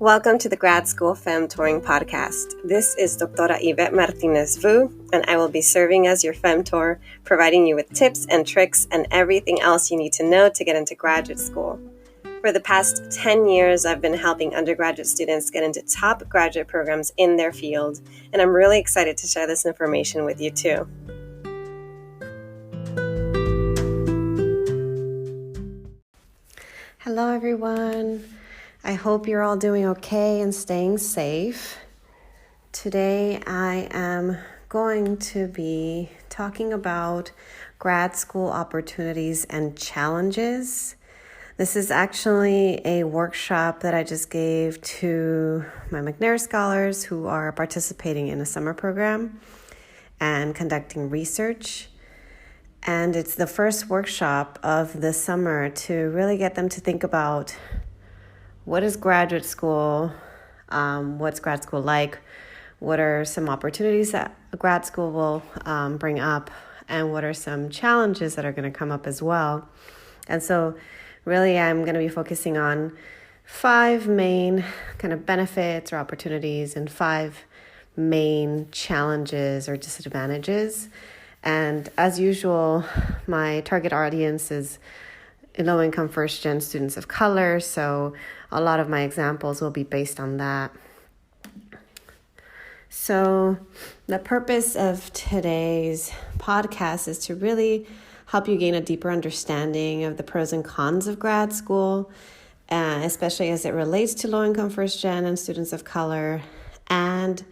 Welcome to the Grad School Femtoring Podcast. This is Doctora Yvette Martinez-Vu, and I will be serving as your femtor, providing you with tips and tricks and everything else you need to know to get into graduate school. For the past 10 years, I've been helping undergraduate students get into top graduate programs in their field, and I'm really excited to share this information with you too. Hello, everyone. I hope you're all doing okay and staying safe. Today, I am going to be talking about grad school opportunities and challenges. This is actually a workshop that I just gave to my McNair scholars who are participating in a summer program and conducting research. And it's the first workshop of the summer to really get them to think about what is graduate school, what's grad school like, what are some opportunities that a grad school will bring up, and what are some challenges that are going to come up as well. And so really I'm going to be focusing on 5 main kind of benefits or opportunities and 5 main challenges or disadvantages. And as usual, my target audience is low-income first-gen students of color, so a lot of my examples will be based on that. So the purpose of today's podcast is to really help you gain a deeper understanding of the pros and cons of grad school, especially as it relates to low-income first-gen and students of color, and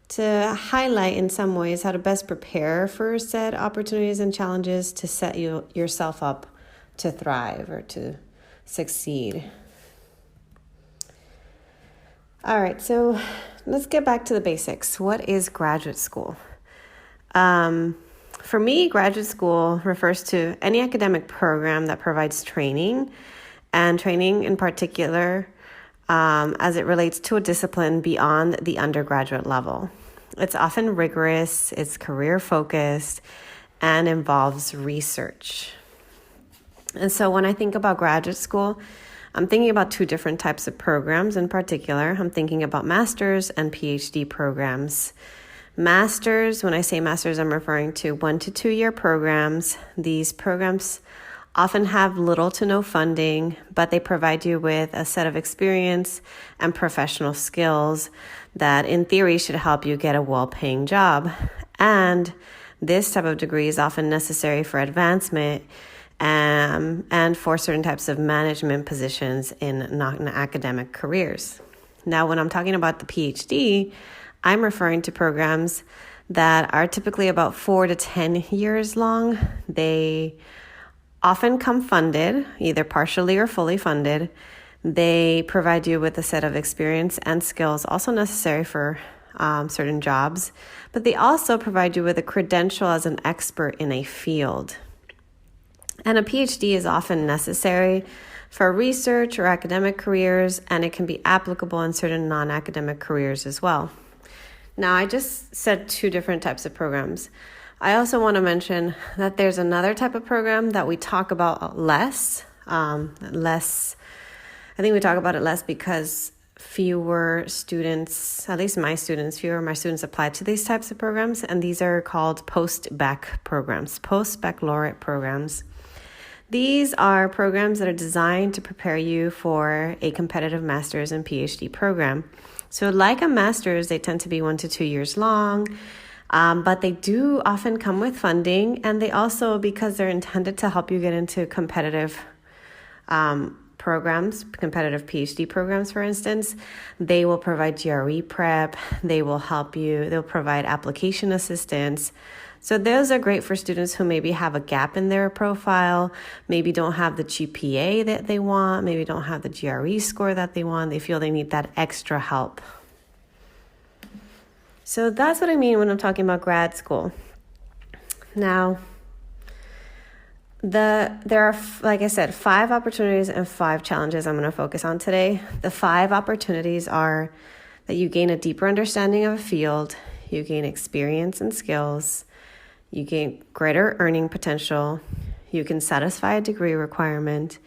to highlight in some ways how to best prepare for said opportunities and challenges to set yourself up to thrive or to succeed. All right, so let's get back to the basics. What is graduate school? For me, graduate school refers to any academic program that provides training, and training in particular as it relates to a discipline beyond the undergraduate level. It's often rigorous, it's career-focused, and involves research. And so when I think about graduate school, I'm thinking about 2 different types of programs in particular. I'm thinking about master's and PhD programs. Masters, when I say masters, I'm referring to 1 to 2 year programs. These programs often have little to no funding, but they provide you with a set of experience and professional skills that in theory should help you get a well-paying job. And this type of degree is often necessary for advancement and for certain types of management positions in non-academic careers. Now, when I'm talking about the PhD, I'm referring to programs that are typically about 4 to 10 years long. They often come funded, either partially or fully funded. They provide you with a set of experience and skills also necessary for certain jobs, but they also provide you with a credential as an expert in a field. And a PhD is often necessary for research or academic careers, and it can be applicable in certain non-academic careers as well. Now, I just said 2 different types of programs. I also want to mention that there's another type of program that we talk about less. I think we talk about it less because fewer of my students apply to these types of programs, and these are called post-bac programs, post-baccalaureate programs. These are programs that are designed to prepare you for a competitive master's and PhD program. So like a master's, they tend to be 1 to 2 years long, but they do often come with funding, and they also, because they're intended to help you get into competitive programs, competitive PhD programs, for instance, they will provide GRE prep, they'll provide application assistance. So those are great for students who maybe have a gap in their profile, maybe don't have the GPA that they want, maybe don't have the GRE score that they want. They feel they need that extra help. So that's what I mean when I'm talking about grad school. Now, there are, like I said, 5 opportunities and 5 challenges I'm going to focus on today. The 5 opportunities are that you gain a deeper understanding of a field, you gain experience and skills, you gain greater earning potential, you can satisfy a degree requirement,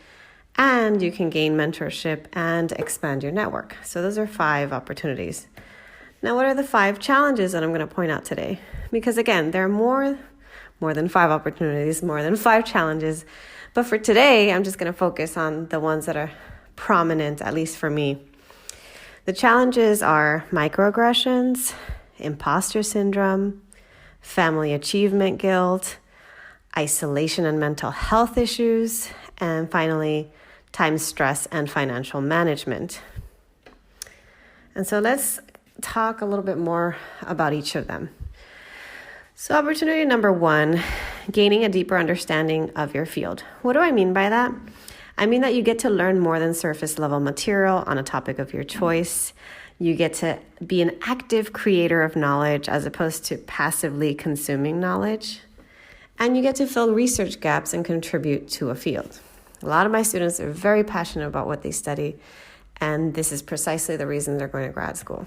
and you can gain mentorship and expand your network. So those are 5 opportunities. Now, what are the 5 challenges that I'm going to point out today? Because again, there are more than 5 opportunities, more than 5 challenges. But for today, I'm just going to focus on the ones that are prominent, at least for me. The challenges are microaggressions, imposter syndrome, family achievement guilt, isolation and mental health issues, and finally, time stress and financial management. And so let's talk a little bit more about each of them. So opportunity number 1, gaining a deeper understanding of your field. What do I mean by that? I mean that you get to learn more than surface level material on a topic of your choice. You get to be an active creator of knowledge as opposed to passively consuming knowledge. And you get to fill research gaps and contribute to a field. A lot of my students are very passionate about what they study, and this is precisely the reason they're going to grad school.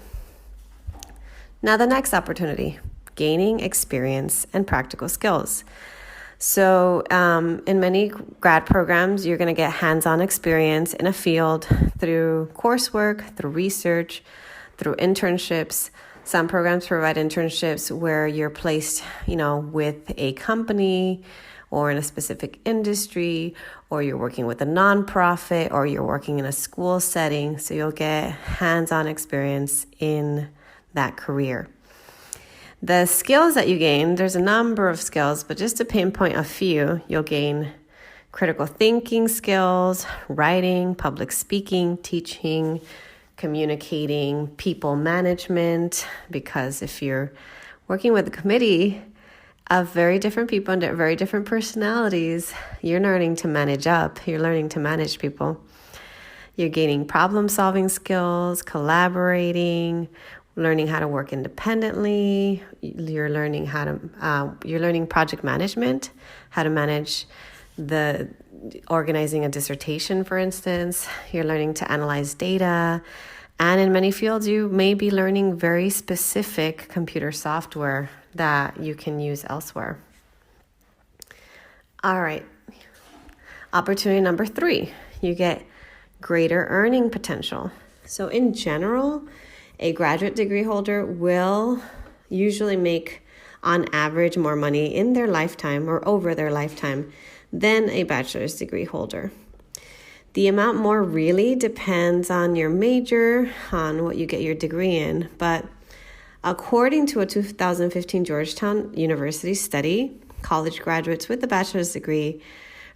Now, the next opportunity, gaining experience and practical skills. So in many grad programs, you're going to get hands-on experience in a field through coursework, through research, through internships. Some programs provide internships where you're placed, with a company or in a specific industry, or you're working with a nonprofit, or you're working in a school setting. So you'll get hands-on experience in that career. The skills that you gain, there's a number of skills, but just to pinpoint a few, you'll gain critical thinking skills, writing, public speaking, teaching, communicating, people management, because if you're working with a committee of very different people and very different personalities, you're learning to manage up, you're learning to manage people. You're gaining problem-solving skills, collaborating, learning how to work independently. You're learning you're learning project management, how to manage organizing a dissertation, for instance. You're learning to analyze data. And in many fields, you may be learning very specific computer software that you can use elsewhere. All right. Opportunity number 3, you get greater earning potential. So in general, a graduate degree holder will usually make, on average, more money in their lifetime or over their lifetime than a bachelor's degree holder. The amount more really depends on your major, on what you get your degree in, but according to a 2015 Georgetown University study, college graduates with a bachelor's degree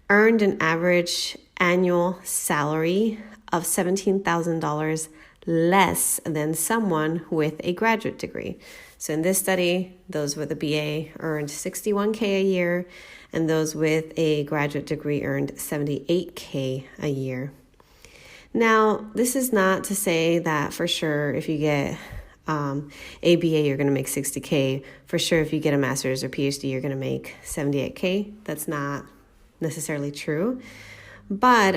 earned an average annual salary of $17,000 less than someone with a graduate degree. So in this study, those with a BA earned $61K a year, and those with a graduate degree earned $78K a year. Now, this is not to say that for sure if you get a BA, you're going to make $60K. For sure, if you get a master's or PhD, you're going to make $78K. That's not necessarily true. But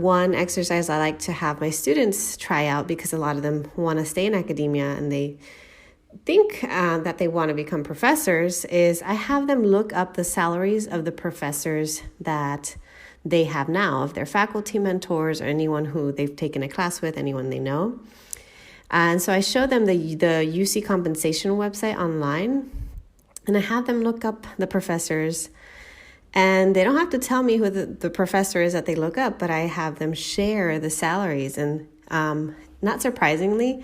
one exercise I like to have my students try out, because a lot of them want to stay in academia and they think that they want to become professors, is I have them look up the salaries of the professors that they have now, of their faculty mentors or anyone who they've taken a class with, anyone they know. And so I show them the UC compensation website online, and I have them look up the professors. And they don't have to tell me who the professor is that they look up, but I have them share the salaries. And not surprisingly,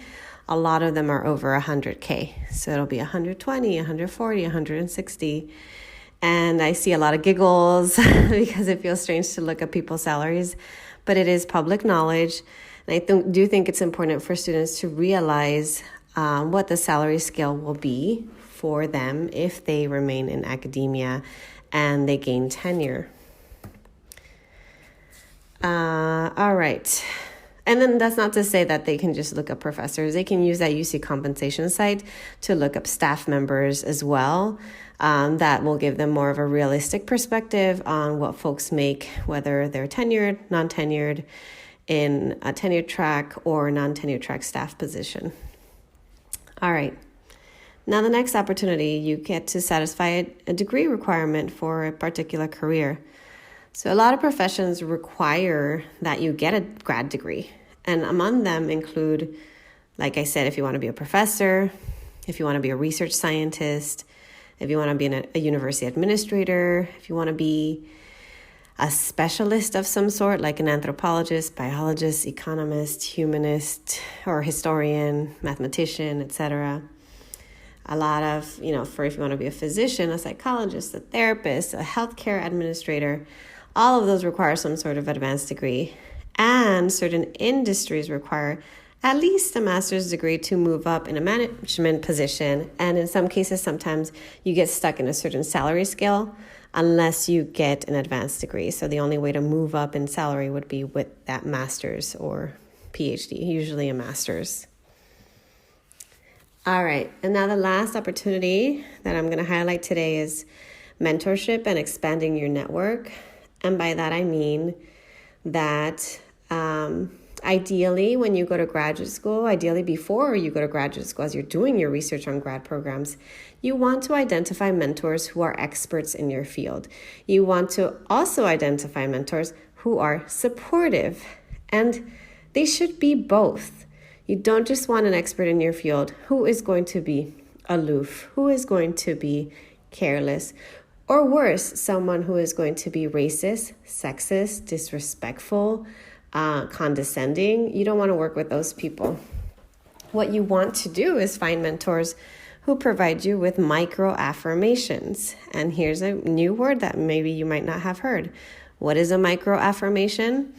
a lot of them are over 100K. So it'll be 120, 140, 160. And I see a lot of giggles because it feels strange to look up people's salaries, but it is public knowledge. And I do think it's important for students to realize what the salary scale will be for them if they remain in academia and they gain tenure. All right. And then that's not to say that they can just look up professors. They can use that UC compensation site to look up staff members as well. That will give them more of a realistic perspective on what folks make, whether they're tenured, non-tenured, in a tenured track or non-tenured track staff position. All right. Now, the next opportunity, you get to satisfy a degree requirement for a particular career. So a lot of professions require that you get a grad degree. And among them include, like I said, if you want to be a professor, if you want to be a research scientist, if you want to be a university administrator, if you want to be a specialist of some sort, like an anthropologist, biologist, economist, humanist, or historian, mathematician, etc. A lot of, for if you want to be a physician, a psychologist, a therapist, a healthcare administrator, all of those require some sort of advanced degree. And certain industries require at least a master's degree to move up in a management position. And in some cases, sometimes you get stuck in a certain salary scale unless you get an advanced degree. So the only way to move up in salary would be with that master's or PhD, usually a master's. All right, and now the last opportunity that I'm going to highlight today is mentorship and expanding your network. And by that I mean that ideally when you go to graduate school, ideally before you go to graduate school, as you're doing your research on grad programs, you want to identify mentors who are experts in your field. You want to also identify mentors who are supportive, and they should be both. You don't just want an expert in your field who is going to be aloof, who is going to be careless, or worse, someone who is going to be racist, sexist, disrespectful, condescending. You don't want to work with those people. What you want to do is find mentors who provide you with microaffirmations. And here's a new word that maybe you might not have heard. What is a microaffirmation?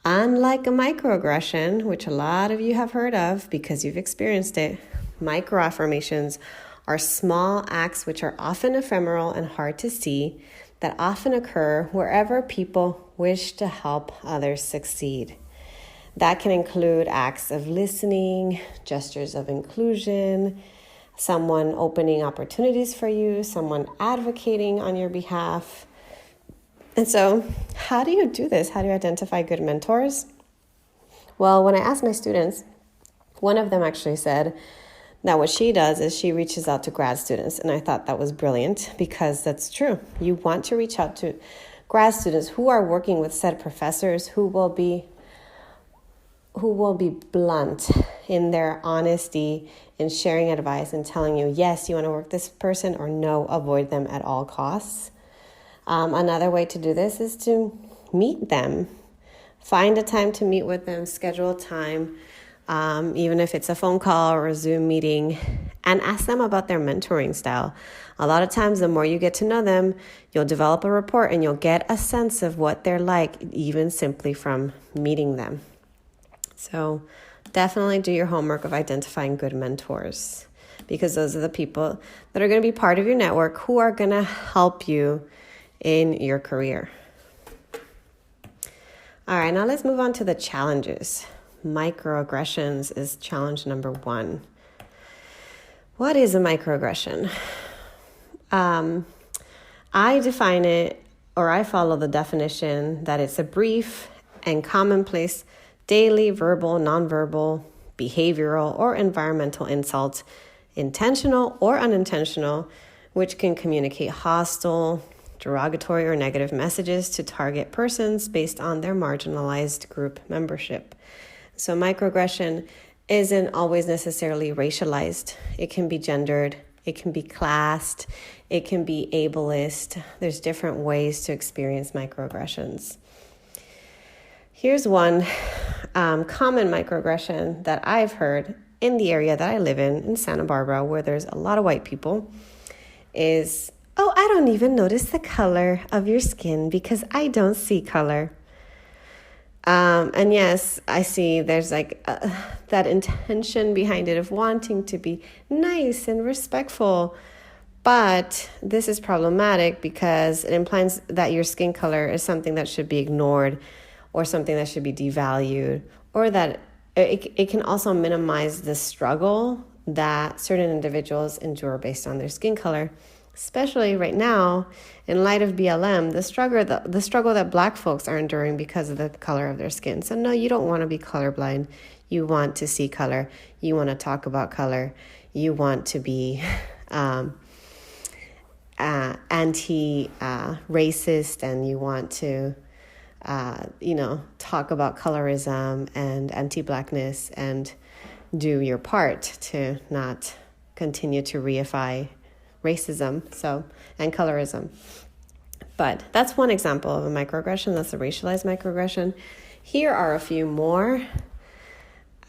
Unlike a microaggression, which a lot of you have heard of because you've experienced it, microaffirmations are small acts which are often ephemeral and hard to see, that often occur wherever people wish to help others succeed. That can include acts of listening, gestures of inclusion, someone opening opportunities for you, someone advocating on your behalf. And so, how do you do this? How do you identify good mentors? Well, when I asked my students, one of them actually said that what she does is she reaches out to grad students. And I thought that was brilliant because that's true. You want to reach out to grad students who are working with said professors who will be blunt in their honesty in sharing advice and telling you, yes, you want to work with this person, or no, avoid them at all costs. Another way to do this is to meet them. Find a time to meet with them, schedule a time, even if it's a phone call or a Zoom meeting, and ask them about their mentoring style. A lot of times, the more you get to know them, you'll develop a rapport and you'll get a sense of what they're like, even simply from meeting them. So definitely do your homework of identifying good mentors, because those are the people that are going to be part of your network who are going to help you in your career. All right, now let's move on to the challenges. Microaggressions is challenge number 1. What is a microaggression? I define it, or I follow the definition, that it's a brief and commonplace daily verbal, nonverbal, behavioral, or environmental insult, intentional or unintentional, which can communicate hostile, derogatory, or negative messages to target persons based on their marginalized group membership. So microaggression isn't always necessarily racialized. It can be gendered, it can be classed, it can be ableist. There's different ways to experience microaggressions. Here's one common microaggression that I've heard in the area that I live in Santa Barbara, where there's a lot of white people, is, "Oh, I don't even notice the color of your skin because I don't see color." And yes, I see there's like that intention behind it of wanting to be nice and respectful. But this is problematic because it implies that your skin color is something that should be ignored, or something that should be devalued, or that it can also minimize the struggle that certain individuals endure based on their skin color. Especially right now, in light of BLM, the struggle that Black folks are enduring because of the color of their skin. So no, you don't want to be colorblind. You want to see color. You want to talk about color. You want to be anti-racist and you want to, talk about colorism and anti-blackness and do your part to not continue to reify racism and colorism. But that's one example of a microaggression. That's a racialized microaggression. Here are a few more.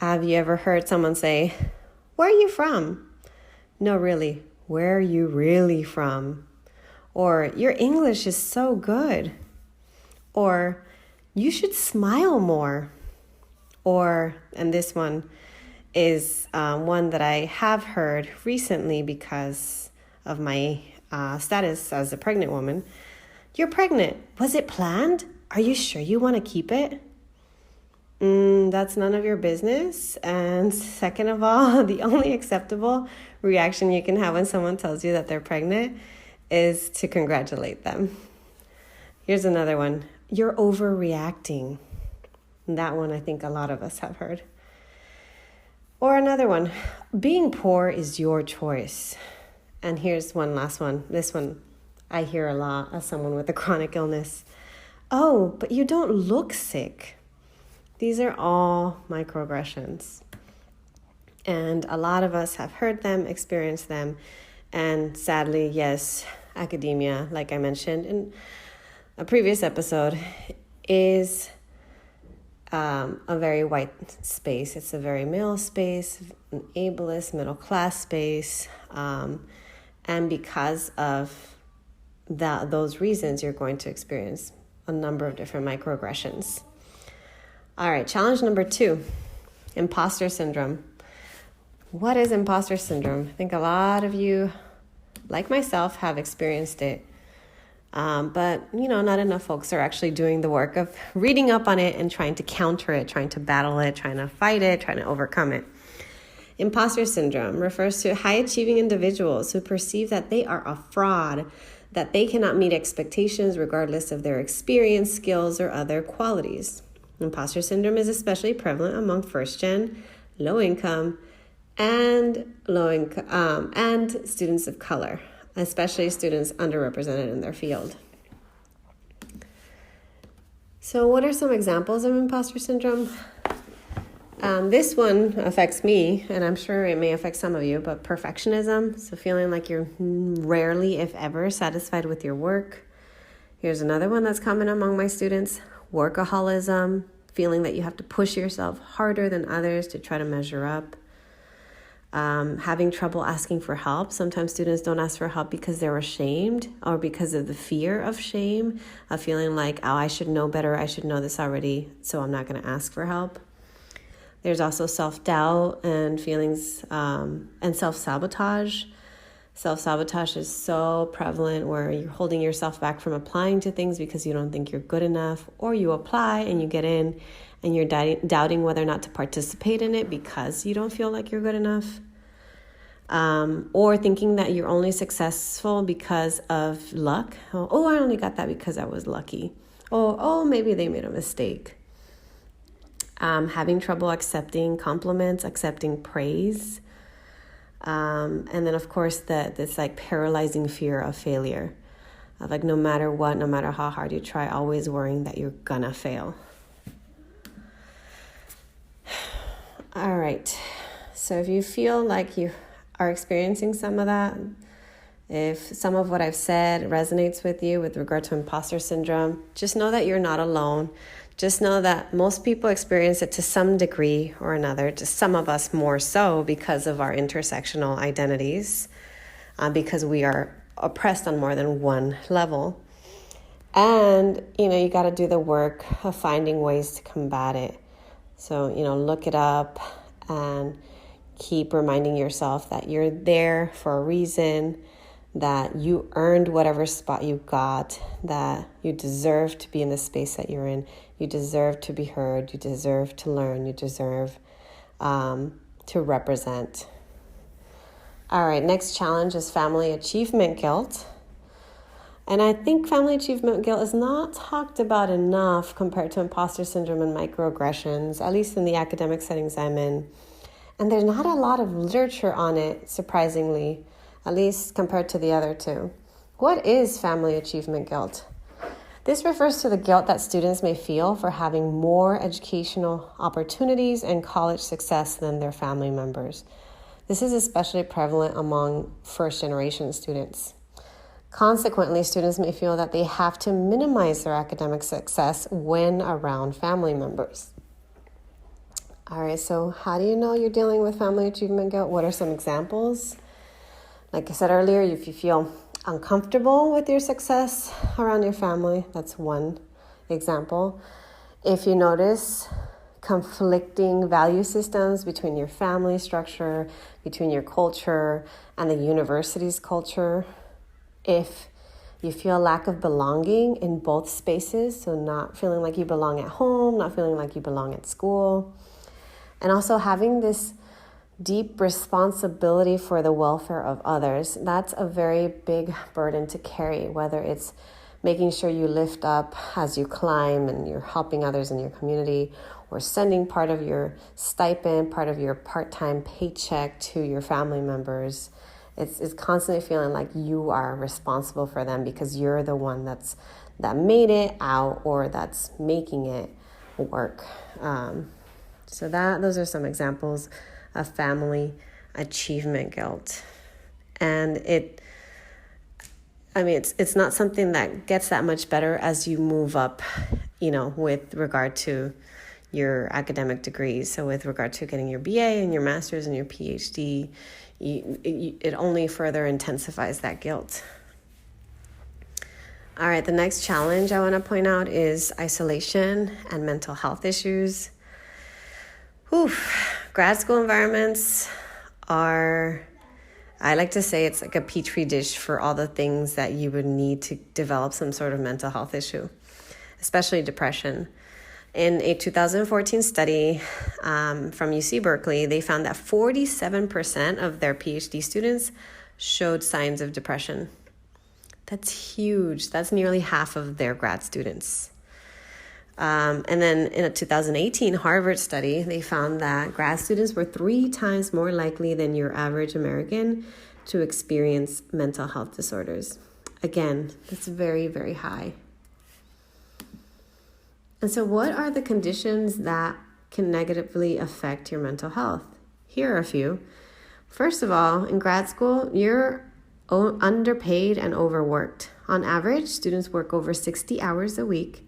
Have you ever heard someone say, "Where are you from?" No, really, where are you really from? Or, "Your English is so good." Or, "You should smile more." Or, and this one is one that I have heard recently because of my status as a pregnant woman. "You're pregnant. Was it planned? Are you sure you want to keep it?" That's none of your business. And second of all, the only acceptable reaction you can have when someone tells you that they're pregnant is to congratulate them. Here's another one. "You're overreacting." That one I think a lot of us have heard. Or another one. "Being poor is your choice." And here's one last one. This one I hear a lot as someone with a chronic illness. "Oh, but you don't look sick." These are all microaggressions. And a lot of us have heard them, experienced them. And sadly, yes, academia, like I mentioned in a previous episode, is a very white space. It's a very male space, an ableist, middle-class space. And because of those reasons, you're going to experience a number of different microaggressions. All right, challenge number 2, imposter syndrome. What is imposter syndrome? I think a lot of you, like myself, have experienced it. But, not enough folks are actually doing the work of reading up on it and trying to counter it, trying to battle it, trying to fight it, trying to overcome it. Imposter syndrome refers to high-achieving individuals who perceive that they are a fraud, that they cannot meet expectations regardless of their experience, skills, or other qualities. Imposter syndrome is especially prevalent among first-gen, low-income, and students of color, especially students underrepresented in their field. So what are some examples of imposter syndrome? This one affects me, and I'm sure it may affect some of you, but perfectionism, so feeling like you're rarely, if ever, satisfied with your work. Here's another one that's common among my students, workaholism, feeling that you have to push yourself harder than others to try to measure up. Having trouble asking for help. Sometimes students don't ask for help because they're ashamed or because of the fear of shame, of feeling like, "Oh, I should know better, I should know this already, so I'm not going to ask for help." There's also self-doubt and feelings and self-sabotage. Self-sabotage is so prevalent where you're holding yourself back from applying to things because you don't think you're good enough, or you apply and you get in and you're doubting whether or not to participate in it because you don't feel like you're good enough. Or thinking that you're only successful because of luck. Oh, I only got that because I was lucky. Oh, maybe they made a mistake. Having trouble accepting compliments, accepting praise. And then, of course, this like paralyzing fear of failure. Of like no matter what, no matter how hard you try, always worrying that you're gonna fail. All right. So if you feel like you are experiencing some of that, if some of what I've said resonates with you with regard to imposter syndrome, just know that you're not alone. Just know that most people experience it to some degree or another, just some of us more so because of our intersectional identities, because we are oppressed on more than one level. And, you got to do the work of finding ways to combat it. So, look it up and keep reminding yourself that you're there for a reason, that you earned whatever spot you got, that you deserve to be in the space that you're in. You deserve to be heard. You deserve to learn. You deserve to represent. All right, next challenge is family achievement guilt. And I think family achievement guilt is not talked about enough compared to imposter syndrome and microaggressions, at least in the academic settings I'm in. And there's not a lot of literature on it, surprisingly, at least compared to the other two. What is family achievement guilt? This refers to the guilt that students may feel for having more educational opportunities and college success than their family members. This is especially prevalent among first-generation students. Consequently, students may feel that they have to minimize their academic success when around family members. All right, so how do you know you're dealing with family achievement guilt? What are some examples? Like I said earlier, if you feel uncomfortable with your success around your family, that's one example. If you notice conflicting value systems between your family structure, between your culture, and the university's culture, if you feel lack of belonging in both spaces, so not feeling like you belong at home, not feeling like you belong at school, and also having this deep responsibility for the welfare of others, that's a very big burden to carry, whether it's making sure you lift up as you climb and you're helping others in your community, or sending part of your stipend, part of your part-time paycheck to your family members. It's constantly feeling like you are responsible for them because you're the one that made it out or that's making it work. So those are some examples of family achievement guilt. And it's not something that gets that much better as you move up, with regard to your academic degrees. So with regard to getting your BA and your master's and your PhD, it only further intensifies that guilt. All right, the next challenge I want to point out is isolation and mental health issues. Grad school environments are, I like to say it's like a petri dish for all the things that you would need to develop some sort of mental health issue, especially depression. In a 2014 study from UC Berkeley, they found that 47% of their PhD students showed signs of depression. That's huge. That's nearly half of their grad students. And then in a 2018 Harvard study, they found that grad students were 3 times more likely than your average American to experience mental health disorders. Again, that's very, very high. And so what are the conditions that can negatively affect your mental health? Here are a few. First of all, in grad school, you're underpaid and overworked. On average, students work over 60 hours a week.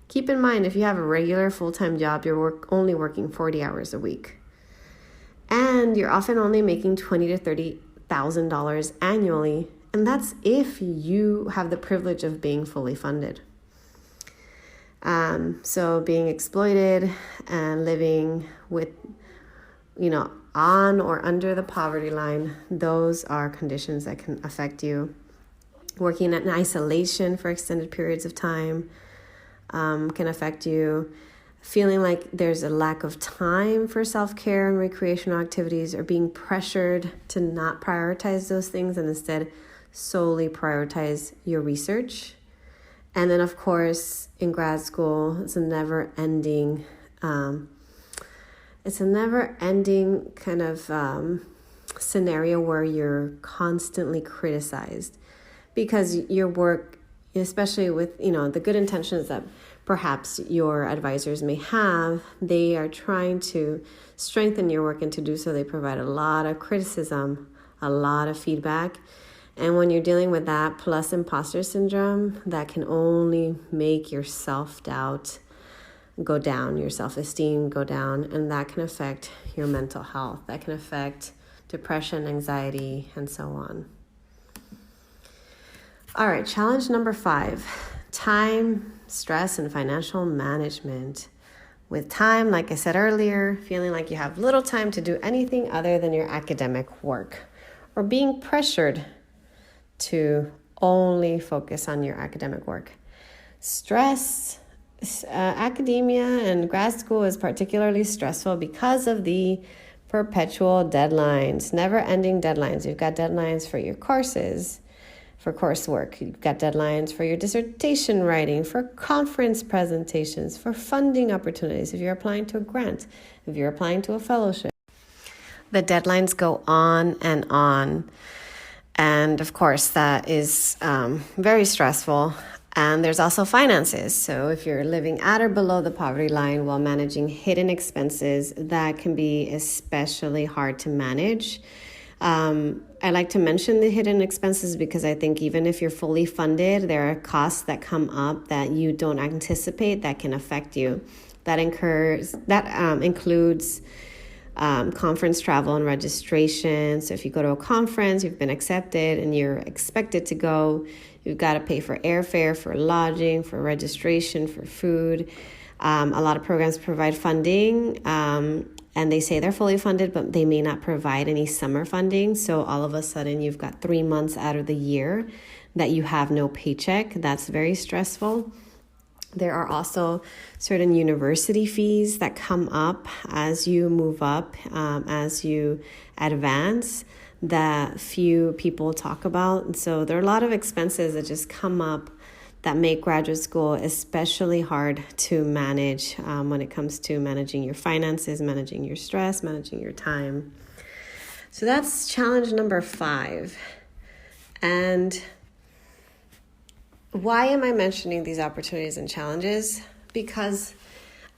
Keep in mind, if you have a regular full-time job, you're only working 40 hours a week. And you're often only making $20,000 to $30,000 annually. And that's if you have the privilege of being fully funded. So being exploited and living with, on or under the poverty line, those are conditions that can affect you. Working in isolation for extended periods of time can affect you. Feeling like there's a lack of time for self-care and recreational activities, or being pressured to not prioritize those things and instead solely prioritize your research. And then, of course, in grad school, it's a never-ending kind of scenario where you're constantly criticized because your work, especially with, the good intentions that perhaps your advisors may have, they are trying to strengthen your work, and to do so, they provide a lot of criticism, a lot of feedback. And when you're dealing with that plus imposter syndrome, that can only make your self-doubt go down, your self-esteem go down, and that can affect your mental health. That can affect depression, anxiety, and so on. All right, challenge number 5, time, stress, and financial management. With time, like I said earlier, feeling like you have little time to do anything other than your academic work, or being pressured to only focus on your academic work. Stress, academia and grad school is particularly stressful because of the perpetual deadlines, never-ending deadlines. You've got deadlines for your courses, for coursework. You've got deadlines for your dissertation writing, for conference presentations, for funding opportunities, if you're applying to a grant, if you're applying to a fellowship. The deadlines go on and on. And of course, that is very stressful. And there's also finances. So if you're living at or below the poverty line while managing hidden expenses, that can be especially hard to manage. I like to mention the hidden expenses because I think even if you're fully funded, there are costs that come up that you don't anticipate that can affect you. That includes conference travel and registration. So if you go to a conference, you've been accepted and you're expected to go, you've got to pay for airfare, for lodging, for registration, for food. A lot of programs provide funding, and they say they're fully funded, but they may not provide any summer funding. So all of a sudden, you've got 3 months out of the year that you have no paycheck. That's very stressful. There are also certain university fees that come up as you move up, as you advance, that few people talk about. And so there are a lot of expenses that just come up that make graduate school especially hard to manage when it comes to managing your finances, managing your stress, managing your time. So that's challenge number 5. And why am I mentioning these opportunities and challenges? Because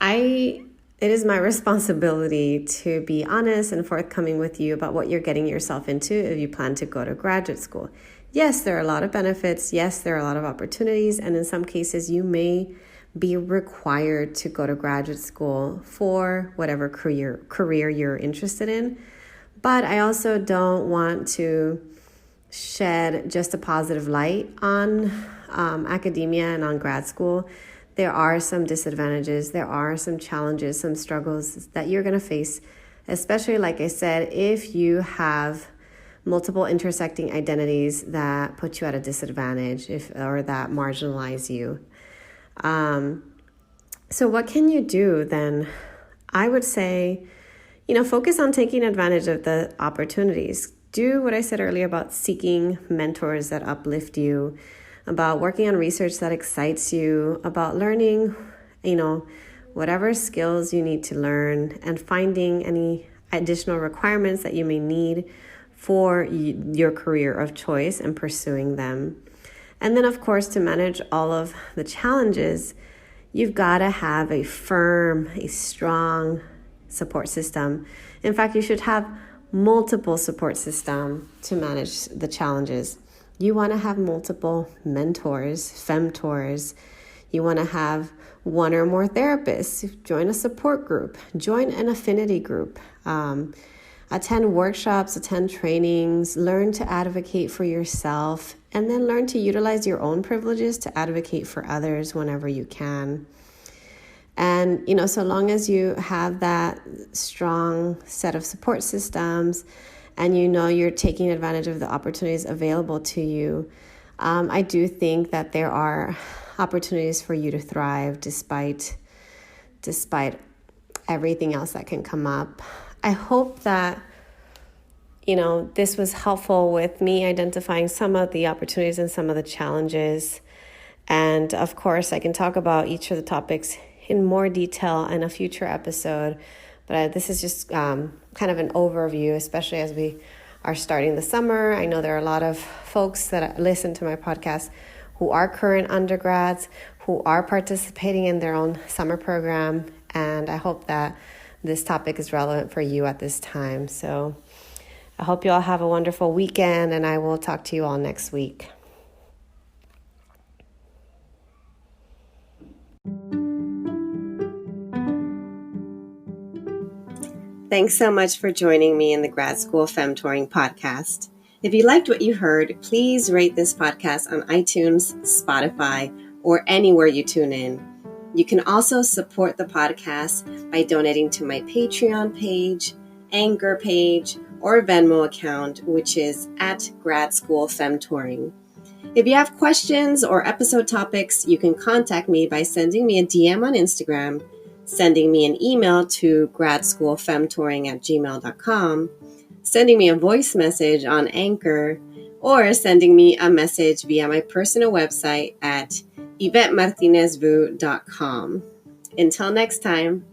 it is my responsibility to be honest and forthcoming with you about what you're getting yourself into if you plan to go to graduate school. Yes, there are a lot of benefits. Yes, there are a lot of opportunities. And in some cases, you may be required to go to graduate school for whatever career you're interested in. But I also don't want to shed just a positive light on academia and on grad school. There are some disadvantages. There are some challenges, some struggles that you're going to face, especially, like I said, if you have multiple intersecting identities that put you at a disadvantage or that marginalize you. So what can you do then? I would say, focus on taking advantage of the opportunities. Do what I said earlier about seeking mentors that uplift you, about working on research that excites you, about learning, whatever skills you need to learn, and finding any additional requirements that you may need for your career of choice and pursuing them. And then, of course, to manage all of the challenges, you've got to have a strong support system. In fact, you should have multiple support systems to manage the challenges. You want to have multiple mentors, femtors. You want to have one or more therapists. Join a support group. Join an affinity group. Attend workshops, attend trainings, learn to advocate for yourself, and then learn to utilize your own privileges to advocate for others whenever you can. And, so long as you have that strong set of support systems and you're taking advantage of the opportunities available to you, I do think that there are opportunities for you to thrive despite everything else that can come up. I hope that, this was helpful with me identifying some of the opportunities and some of the challenges. And of course, I can talk about each of the topics in more detail in a future episode. But this is just kind of an overview, especially as we are starting the summer. I know there are a lot of folks that listen to my podcast who are current undergrads, who are participating in their own summer program. And I hope that this topic is relevant for you at this time. So I hope you all have a wonderful weekend, and I will talk to you all next week. Thanks so much for joining me in the Grad School Femtoring Podcast. If you liked what you heard, please rate this podcast on iTunes, Spotify, or anywhere you tune in. You can also support the podcast by donating to my Patreon page, Anchor page, or Venmo account, which is at Grad School Femtoring. If you have questions or episode topics, you can contact me by sending me a DM on Instagram, sending me an email to gradschoolfemtoring@gmail.com, sending me a voice message on Anchor, or sending me a message via my personal website at YvetteMartinezvu.com. Until next time.